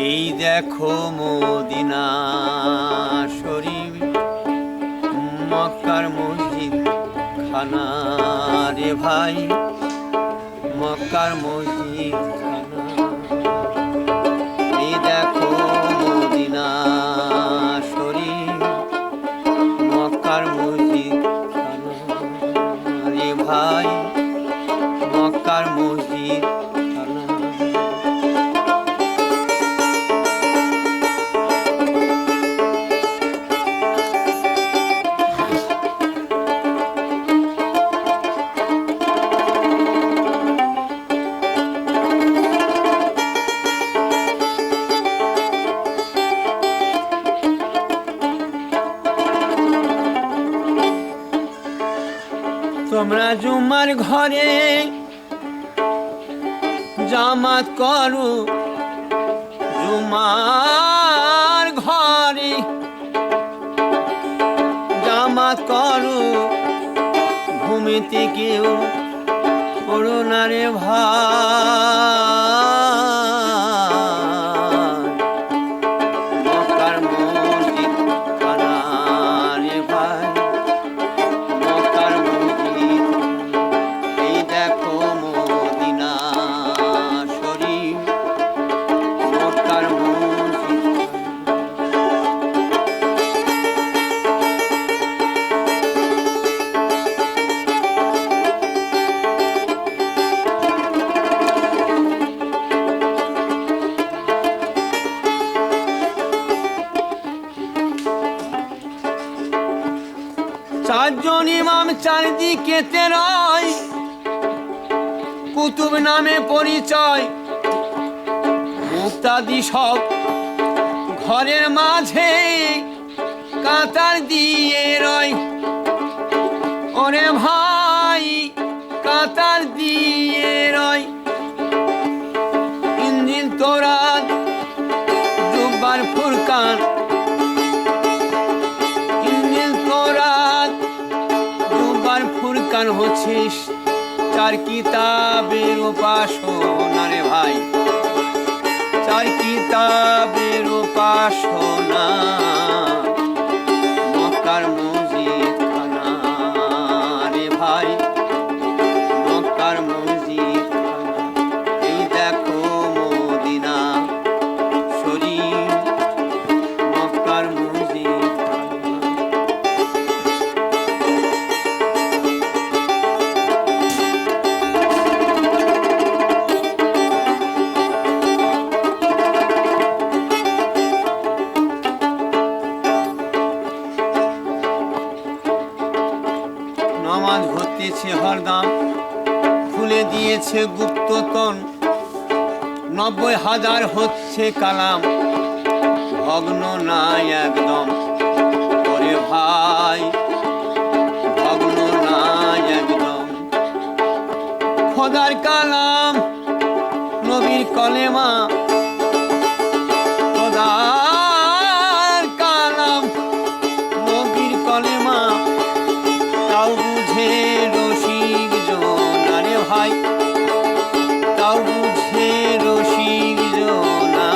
এই দেখো মদিনা শরীফ, মক্কার মসজিদ খানা রে ভাই, মক্কার মসজিদ খানা। এই দেখো মদিনা শরীফ, মক্কার মসজিদ খানা রে ভাই, মক্কার মসজিদ খানা। তোমরা জুমার ঘরে জামাত করো, জুমার ঘরে জামাত করো, ঘুমিতে কেউ পড়ো না রে ভাই, মক্কার মসজিদ খানা রে ভাই, মক্কার মসজিদ। এই দেখো মদিনা শরীফ, মক্কার মসজিদ। চারজন ইমাম চারদিকে তেরয়, কুতুব নামে পরিচয়, মুক্তাদি সব ঘরের মাঝে কাতার দিয়ে রয়। ওরে ভাই কাতার দিয়ে রয়, ইঞ্জিল তোরাত জুব্বার ফুরকান, ইঞ্জিল তোরাত জুব্বার ফুরকান হচ্ছিস চার কিতাবের উপাসনা রে ভাই, চার কিতাবের উপাসনা, মক্কার মসজিদ খানা রে ভাই, মক্কার মসজিদ খানা। এই দেখো মদিনা শরীফ, মক্কার মসজিদ খানা। নামাজ হতেছে হরদম, খুলে দিয়েছে গুপ্ততন, 90,000 হচ্ছে কালাম, ভগ্ন নাই একদম। ওরে ভাই ভগ্ন নাই একদম, খোদার কালাম নবীর কলেমা, খোদার কালাম নবীর কলেমা, তাও বুঝে রসিক জনা রে ভাই, তাও বুঝে রসিক জনা,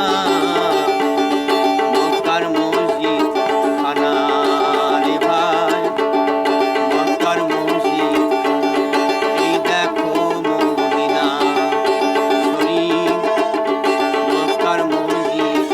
মক্কার মসজিদ খানা রে ভাই, মক্কার মসজিদ খানা। এই দেখো মদিনা শরীফ, মক্কার মসজিদ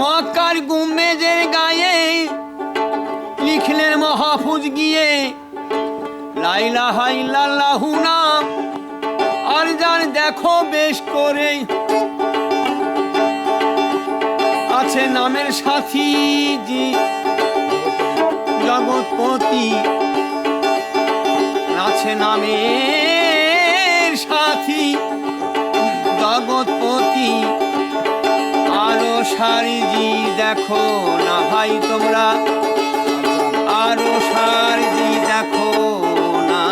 মক্কার গুম্বেজের গায়ে লিখলেন মাহফুজ গিয়ে, লা ইলাহা ইল্লাল্লাহু নাম, আর যার দেখো বেশ করে আছে নামের সাথী জি জগৎপতি, আছে নামের সাথী জগৎপতি। আরো সারিজি দেখো না ভাই তোমরা, আরো সারিজি দেখো না,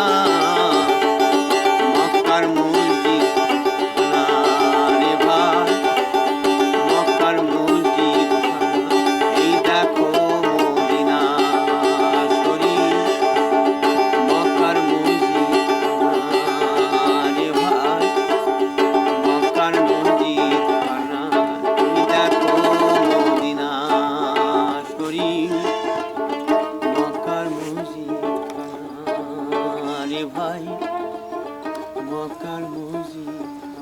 মক্কার মসজিদ যে ভাই মক্কার মসজিদ